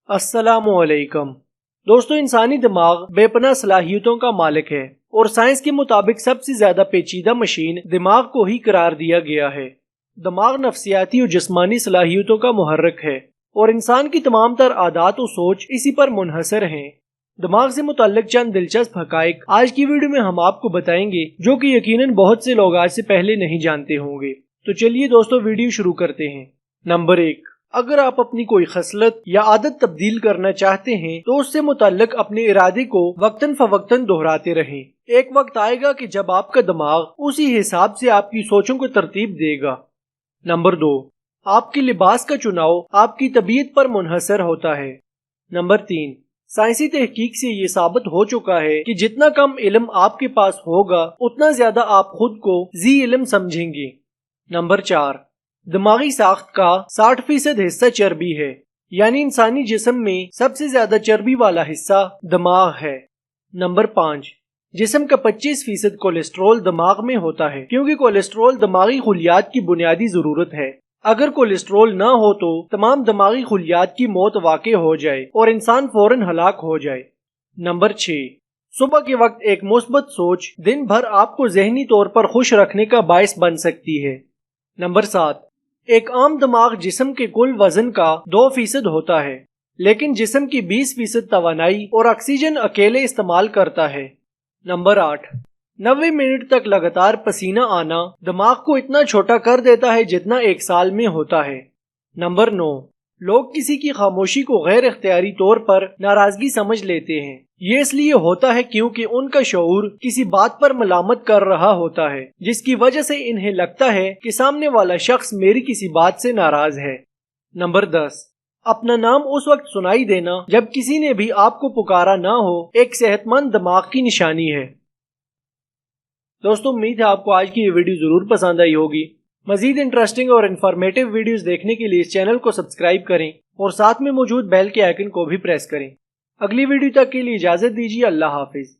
السلام علیکم دوستو، انسانی دماغ بے پناہ صلاحیتوں کا مالک ہے اور سائنس کے مطابق سب سے زیادہ پیچیدہ مشین دماغ کو ہی قرار دیا گیا ہے۔ دماغ نفسیاتی اور جسمانی صلاحیتوں کا محرک ہے اور انسان کی تمام تر عادات و سوچ اسی پر منحصر ہیں۔ دماغ سے متعلق چند دلچسپ حقائق آج کی ویڈیو میں ہم آپ کو بتائیں گے، جو کہ یقیناً بہت سے لوگ آج سے پہلے نہیں جانتے ہوں گے۔ تو چلیے دوستو ویڈیو شروع کرتے ہیں۔ نمبر 1، اگر آپ اپنی کوئی خصلت یا عادت تبدیل کرنا چاہتے ہیں تو اس سے متعلق اپنے ارادے کو وقتاً فوقتاً دہراتے رہیں۔ ایک وقت آئے گا کہ جب آپ کا دماغ اسی حساب سے آپ کی سوچوں کو ترتیب دے گا۔ نمبر 2، آپ کے لباس کا چناؤ آپ کی طبیعت پر منحصر ہوتا ہے۔ نمبر 3، سائنسی تحقیق سے یہ ثابت ہو چکا ہے کہ جتنا کم علم آپ کے پاس ہوگا اتنا زیادہ آپ خود کو ذی علم سمجھیں گے۔ نمبر 4، دماغی ساخت کا 60% حصہ چربی ہے، یعنی انسانی جسم میں سب سے زیادہ چربی والا حصہ دماغ ہے۔ نمبر 5، جسم کا 25% کولیسٹرول دماغ میں ہوتا ہے، کیونکہ کولیسٹرول دماغی خلیات کی بنیادی ضرورت ہے۔ اگر کولیسٹرول نہ ہو تو تمام دماغی خلیات کی موت واقع ہو جائے اور انسان فوراً ہلاک ہو جائے۔ نمبر 6، صبح کے وقت ایک مثبت سوچ دن بھر آپ کو ذہنی طور پر خوش رکھنے کا باعث بن سکتی ہے۔ نمبر 7، ایک عام دماغ جسم کے کل وزن کا 2% ہوتا ہے، لیکن جسم کی 20% توانائی اور آکسیجن اکیلے استعمال کرتا ہے۔ نمبر 8، 90 منٹ تک لگاتار پسینہ آنا دماغ کو اتنا چھوٹا کر دیتا ہے جتنا ایک سال میں ہوتا ہے۔ نمبر 9، لوگ کسی کی خاموشی کو غیر اختیاری طور پر ناراضگی سمجھ لیتے ہیں۔ یہ اس لیے ہوتا ہے کیونکہ ان کا شعور کسی بات پر ملامت کر رہا ہوتا ہے، جس کی وجہ سے انہیں لگتا ہے کہ سامنے والا شخص میری کسی بات سے ناراض ہے۔ نمبر 10، اپنا نام اس وقت سنائی دینا جب کسی نے بھی آپ کو پکارا نہ ہو ایک صحت مند دماغ کی نشانی ہے۔ دوستو، امید ہے آپ کو آج کی یہ ویڈیو ضرور پسند آئی ہوگی۔ مزید انٹرسٹنگ اور انفارمیٹیو ویڈیوز دیکھنے کے لیے اس چینل کو سبسکرائب کریں اور ساتھ میں موجود بیل کے آئیکن کو بھی پریس کریں۔ اگلی ویڈیو تک کے لیے اجازت دیجیے۔ اللہ حافظ۔